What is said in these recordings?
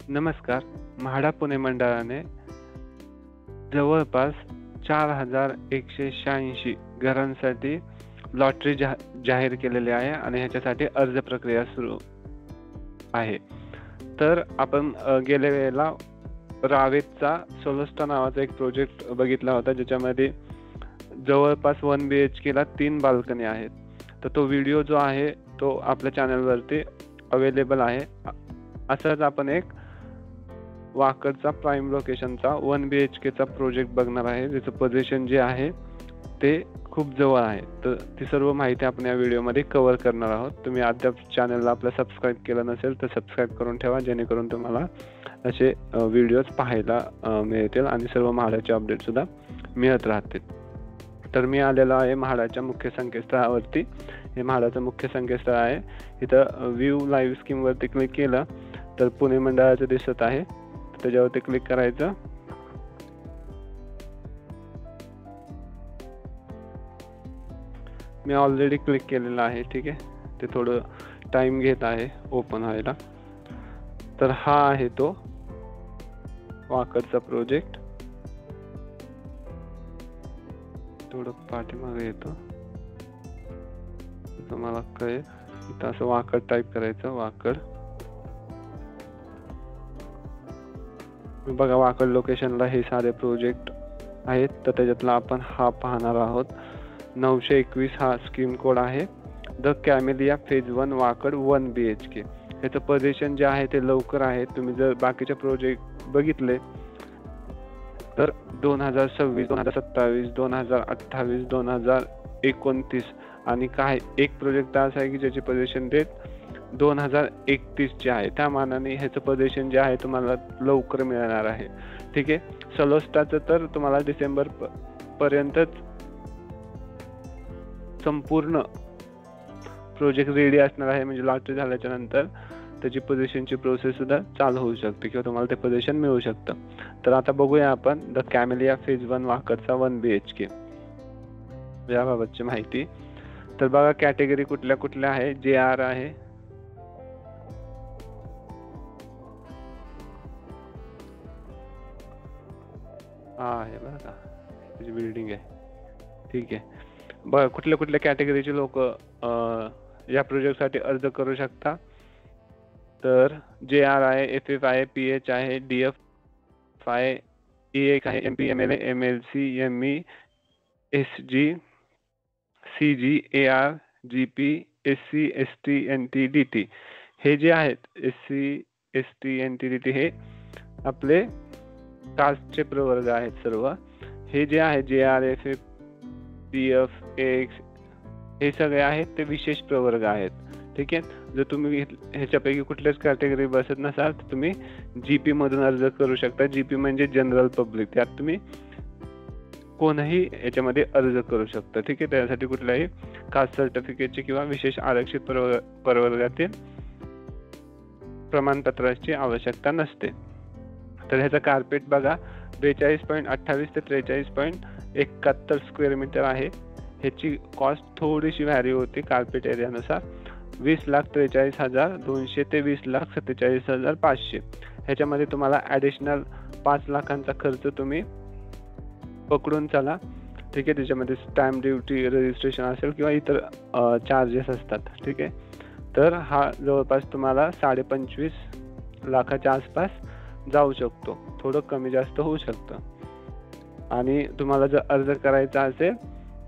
नमस्कार. म्हाडा पुणे मंडळाने जवळपास 4186 घरांसाठी लॉटरी जाहीर केलेली आहे आणि ह्याच्यासाठी अर्ज प्रक्रिया सुरू आहे. तर आपण गेल्या वेळेला रावेतचा सोलस्टा नावाचा एक प्रोजेक्ट बघितला होता, ज्याच्यामध्ये जवळपास 1 BHK ला 3 बाल्कनी आहेत. तर तो व्हिडिओ जो आहे तो आपल्या चॅनलवरती अवेलेबल आहे. असाच आपण एक वाकडचा प्राईम लोकेशनचा 1 BHK चा प्रोजेक्ट बघणार आहे, ज्याचं पोझिशन जे आहे ते खूप जवळ आहे. तर ती सर्व माहिती आपण या व्हिडिओमध्ये कव्हर करणार आहोत. तुम्ही अद्याप चॅनलला आपल्या सबस्क्राईब केलं नसेल तर सबस्क्राईब करून ठेवा, जेणेकरून तुम्हाला असे व्हिडिओज पाहायला मिळतील आणि सर्व म्हाडाचे अपडेट सुद्धा मिळत राहतील. तर मी आलेलो आहे म्हाडाच्या मुख्य संकेतस्थळावरती. हे म्हाडाचं मुख्य संकेतस्थळ आहे. इथं व्ह्यू लाईव्ह स्कीमवरती क्लिक केलं तर पुणे मंडळाचं दिसत आहे. त्याच्यावरती क्लिक करायचं. मी ऑलरेडी क्लिक केलेलं आहे. ठीक आहे, ते थोडं टाइम घेत आहे ओपन व्हायला. तर हा आहे तो वाकडचा प्रोजेक्ट. थोडं पाठीमागे येतो, तुम्हाला कळेल. इथं असं वाकड टाईप करायचं, वाकड. बघा, वाकड लोकेशनला हे सारे प्रोजेक्ट आहेत. तर त्याच्यातला आपण हा पाहणार आहोत. 921 हा स्कीम कोड आहे. The camellia phase 1 Wakad 1 BHK. ह्याचं पोझिशन जे आहे ते लवकर आहे. तुम्ही जर बाकीचे प्रोजेक्ट बघितले तर 2026, 2027, 2028, 2029 आणि काय एक प्रोजेक्ट असा आहे की ज्याची पोझिशन डेट 2031 ची आहे. त्या मानाने ह्याचं पोझिशन जे आहे तुम्हाला लवकर मिळणार आहे. ठीक आहे. सोलस्टाचं तर तुम्हाला डिसेंबर पर्यंतच संपूर्ण प्रोजेक्ट रेडी असणार आहे. म्हणजे लॉटरी झाल्याच्या नंतर त्याची पोझिशनची प्रोसेस सुद्धा चालू होऊ शकते किंवा तुम्हाला ते पोझिशन मिळू शकतं. तर आता बघूया आपण द कॅमेलिया फेज 1 वाकडचा 1 BHK याबाबतची माहिती. तर बघा, कॅटेगरी कुठल्या कुठल्या आहे. JR आहे, हा आहे बघा, त्याची बिल्डिंग आहे. ठीक आहे. बघा, कुठल्या कुठल्या कॅटेगरीचे लोक या प्रोजेक्टसाठी अर्ज करू शकता. तर JR आहे, FF आहे, PH आहे, DF आहे, EX आहे, MP, MLA, MLC, ME, SG, CG, AR, GP, SC, ST, NT, DT. हे जे आहेत SC, ST, NT, DT हे आपले कास्टचे प्रवर्ग आहेत सर्व. हे जे आहे JR, FF, PF, AX हे सगळे आहेत ते विशेष प्रवर्ग आहेत. ठीक आहे. जर तुम्ही ह्याच्यापैकी कुठल्याच कॅटेगरी बसत नसाल तर तुम्ही GP मधून अर्ज करू शकता. GP म्हणजे जनरल पब्लिक. त्यात तुम्ही कोणही याच्यामध्ये अर्ज करू शकता. ठीक आहे. त्यासाठी कुठल्याही कास्ट सर्टिफिकेटची किंवा विशेष आरक्षित प्रवर्गातील प्रमाणपत्राची आवश्यकता नसते. तर ह्याचा कार्पेट बघा, 42.28 ते 43.71 स्क्वेअर मीटर आहे. ह्याची कॉस्ट थोडीशी व्हॅरी होते कार्पेट एरियानुसार. 20,43,200 ते 20,47,500. ह्याच्यामध्ये तुम्हाला ॲडिशनल 5 लाखांचा खर्च तुम्ही पकडून चला. ठीक आहे. त्याच्यामध्ये स्टॅम्प ड्युटी, रजिस्ट्रेशन असेल किंवा इतर चार्जेस असतात. ठीक आहे. तर हा जवळपास तुम्हाला 25.5 लाखाच्या आसपास जाऊ शकतो. थोडं कमी जास्त होऊ शकतं. आणि तुम्हाला जर अर्ज करायचा असेल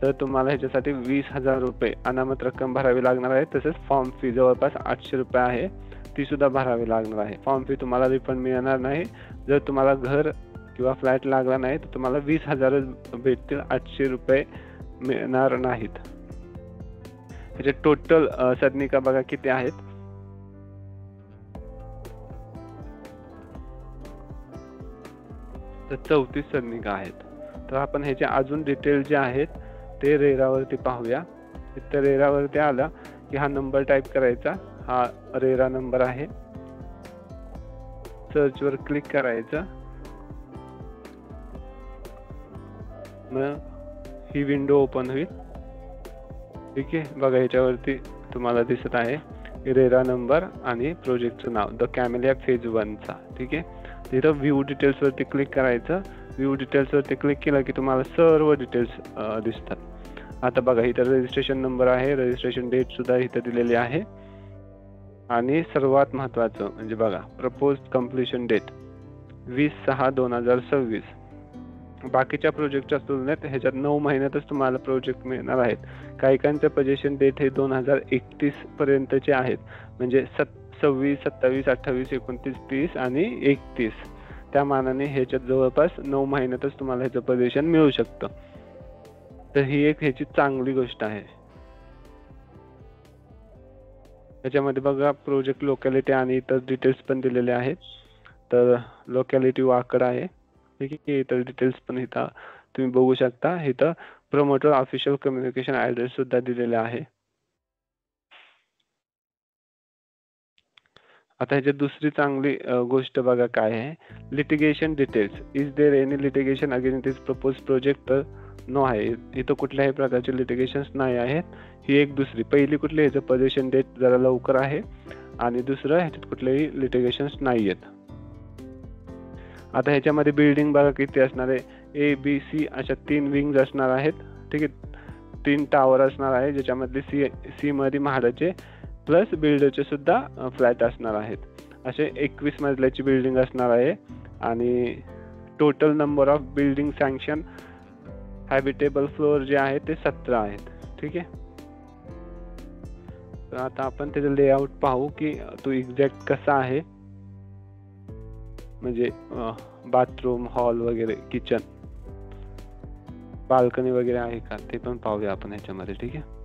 तर तुम्हाला ह्याच्यासाठी 20,000 रुपये अनामत रक्कम भरावी लागणार आहे. तसेच फॉर्म फी जवळपास 800 रुपये आहे, ती सुद्धा भरावी लागणार आहे. फॉर्म फी तुम्हाला रिफंड मिळणार नाही. जर तुम्हाला घर किंवा फ्लॅट लागला नाही तर तुम्हाला 20,000 भेटतील, 800 रुपये मिळणार नाहीत. ह्याचे टोटल सदनिका बघा किती आहेत. तर 34 सदनिका आहेत. तर आपण ह्याचे अजून डिटेल जे आहेत ते रेरावरती पाहूया. इथं रेरावरती आला की हा नंबर टाईप करायचा. हा रेरा नंबर आहे. सर्चवर क्लिक करायचं. मग ही विंडो ओपन होईल. ठीक आहे. बघा, ह्याच्यावरती तुम्हाला दिसत आहे रेरा नंबर आणि प्रोजेक्टचं नाव द कॅमेलिया फेज 1चा. ठीक आहे. तिथं व्ह्यू डिटेल्सवरती क्लिक करायचं. व्ह्यू डिटेल्सवरती क्लिक केलं की तुम्हाला सर्व डिटेल्स दिसतात. आता बघा इथं रजिस्ट्रेशन नंबर आहे, रजिस्ट्रेशन डेट सुद्धा इथं दिलेली आहे आणि सर्वात महत्त्वाचं म्हणजे बघा प्रपोज्ड कम्प्लिशन डेट 20/6/2026. बाकीच्या प्रोजेक्टच्या तुलनेत ह्याच्यात 9 महिन्यातच तुम्हाला प्रोजेक्ट मिळणार आहेत. काहीकांचं पोझिशन डेट हे 2031 पर्यंतचे आहेत, म्हणजे 26, 27, 28, 29, 30 आणि 31. त्या मानाने ह्याच्यात जवळपास 9 महिन्यातच तुम्हाला ह्याचं पोझिशन मिळू शकतं. तर ही एक ह्याची चांगली गोष्ट आहे. ह्याच्यामध्ये बघा प्रोजेक्ट लोकॅलिटी आणि इतर डिटेल्स पण दिलेले आहेत. तर लोकॅलिटी वाकड आहे. ठीक आहे. इतर डिटेल्स पण इथं तुम्ही बघू शकता. इथं प्रमोटर ऑफिशियल कम्युनिकेशन ॲड्रेस सुद्धा दिलेला आहे. आता ह्याच्यात दुसरी चांगली गोष्ट बघा काय आहे, litigation details. Is there any litigation against this propose project? No आहे. इथं कुठल्याही प्रकारचे लिटिगेशन्स नाही आहेत. ही एक दुसरी. पहिली कुठली ह्याचं पोझिशन डेट जरा लवकर आहे आणि दुसरं ह्याच्यात कुठलेही लिटिगेशन्स नाही आहेत. आता ह्याच्यामध्ये बिल्डिंग बघा किती असणार आहे, ABC अशा 3 विंग्स असणार आहेत. ठीक आहे. 3 टावर असणार आहे ज्याच्यामध्ये सी मध्ये म्हाडाचे प्लस बिल्डरचे सुद्धा फ्लॅट असणार आहेत. असे 21 मजल्याची बिल्डिंग असणार आहे आणि total number of building sanction habitable floor जे आहे ते 17 आहेत. ठीक आहे. तर आता आपण त्याचं लेआउट पाहू की तो एक्झॅक्ट कसा आहे, म्हणजे बाथरूम, हॉल वगैरे, किचन, बाल्कनी वगैरे आहे का ते पण पाहूया आपण ह्याच्यामध्ये. ठीक आहे.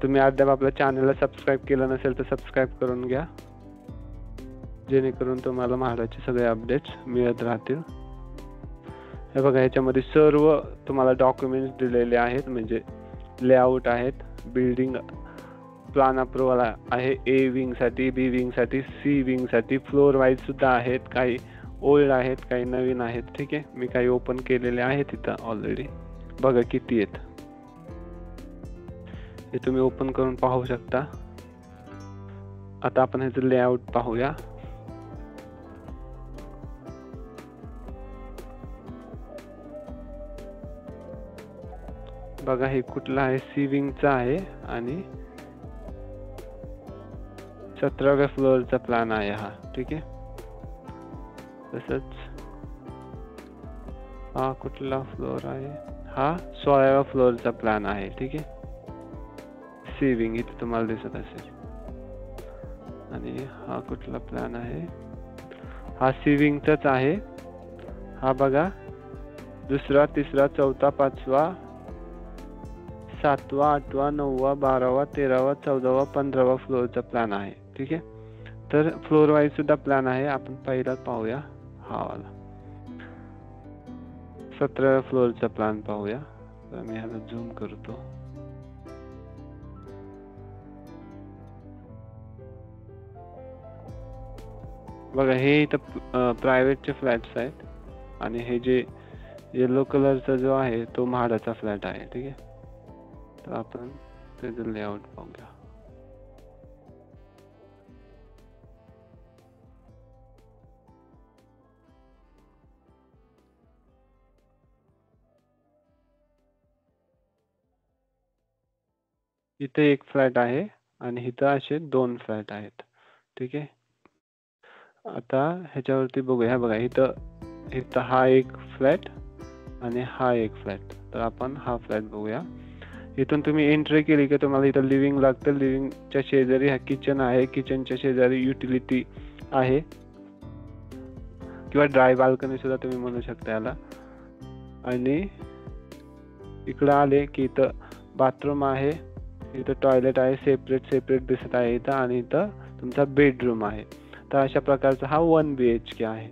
तुम्ही अद्याप आपल्या चॅनलला सबस्क्राईब केलं नसेल तर सबस्क्राईब करून घ्या, जेणेकरून तुम्हाला म्हाडाचे सगळे अपडेट्स मिळत राहतील. हे बघा ह्याच्यामध्ये सर्व तुम्हाला डॉक्युमेंट्स दिलेले आहेत, म्हणजे लेआउट आहेत, बिल्डिंग प्लॅन अप्रुव्हल आहे A विंगसाठी, B विंगसाठी, C विंगसाठी, फ्लोअर वाईज सुद्धा आहेत. काही ओल्ड आहेत, काही नवीन आहेत. ठीक आहे. मी काही ओपन केलेले आहेत तिथं ऑलरेडी. बघा किती आहेत हे तुम्ही ओपन करून पाहू शकता. आता आपण ह्याचं लेआउट पाहूया. बघा हे कुठलं आहे, C विंगचा आहे आणि 17व्या फ्लोअरचा प्लॅन आहे हा. ठीक आहे. तसंच हा कुठला फ्लोअर आहे, हा 16व्या फ्लोअरचा प्लॅन आहे. ठीक आहे. C विंग इथे तुम्हाला दिसत असेल. आणि हा कुठला प्लॅन आहे, हा C विंगचाच आहे. हा बघा 2रा, 3रा, 4था, 5वा, 7वा, 8वा, 9वा, 12वा, 13वा, 14वा, 15वा फ्लोअरचा प्लॅन आहे. ठीक आहे. तर फ्लोअर वाईज सुद्धा प्लॅन आहे. आपण पहिला पाहूया हा वाला 17व्या फ्लोअरचा प्लॅन पाहूया. तर मी ह्याला झूम करतो. बघा हे इथं प्रायव्हेटचे फ्लॅट्स आहेत आणि हे जे येलो कलरचा जो आहे तो म्हाडाचा फ्लॅट आहे. ठीक आहे. तर आपण त्याचं लेआउट पाहूया. इथे एक फ्लॅट आहे आणि इथं असे 2 फ्लॅट आहेत. ठीक आहे. आता ह्याच्यावरती बघूया. बघा इथं हा एक फ्लॅट आणि हा एक फ्लॅट. तर आपण हा फ्लॅट बघूया. इथून तुम्ही एंट्री केली की तुम्हाला इथं लिव्हिंग लागतं. लिव्हिंगच्या शेजारी हा किचन आहे. किचनच्या शेजारी युटिलिटी आहे किंवा ड्राय बाल्कनी सुद्धा तुम्ही म्हणू शकता याला. आणि इकडं आले की इथं बाथरूम आहे, इथं टॉयलेट आहे, सेपरेट दिसत आहे इथं. आणि इथं तुमचा बेडरूम आहे. तर अशा प्रकारचा हा 1 BHK आहे.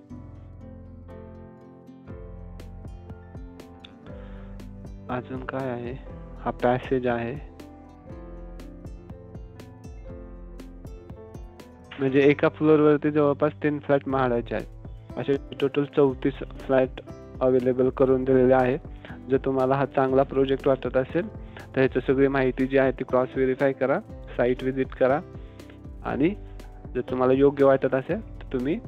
अजून काय आहे, हा पॅसेज आहे. म्हणजे एका फ्लोअरवरती जवळपास 3 फ्लॅट म्हाडाचे आहेत. असे टोटल 34 फ्लॅट अवेलेबल करून दिलेले आहे. जर तुम्हाला हा चांगला प्रोजेक्ट वाटत असेल तर ह्याची सगळी माहिती जी आहे ती क्रॉस व्हेरीफाय करा. साईट व्हिजिट करा आणि जर तुम्हाला योग्य वाटत असेल तर तुम्ही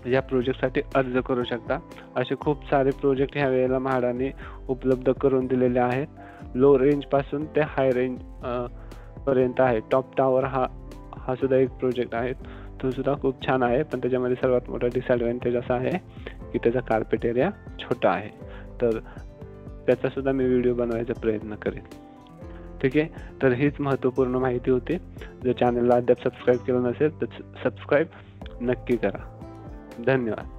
या प्रोजेक्टसाठी अर्ज करू शकता. असे खूप सारे प्रोजेक्ट ह्या वेळेला म्हाडाने उपलब्ध करून दिलेले आहेत. लो रेंजपासून ते हाय रेंज पर्यंत आहे. टॉप टॉवर हा सुद्धा एक प्रोजेक्ट आहे. तो सुद्धा खूप छान आहे, पण त्याच्यामध्ये सर्वात मोठा डिसएडव्हान्टेज असा आहे की त्याचा कार्पेट एरिया छोटा आहे. तर त्याचा सुद्धा मी व्हिडिओ बनवायचा प्रयत्न करेन. ठीक आहे, तर हीच महत्त्वपूर्ण माहिती होती. जर चॅनलला अद्याप सबस्क्राईब केलं नसेल तर सबस्क्राईब नक्की करा. धन्यवाद.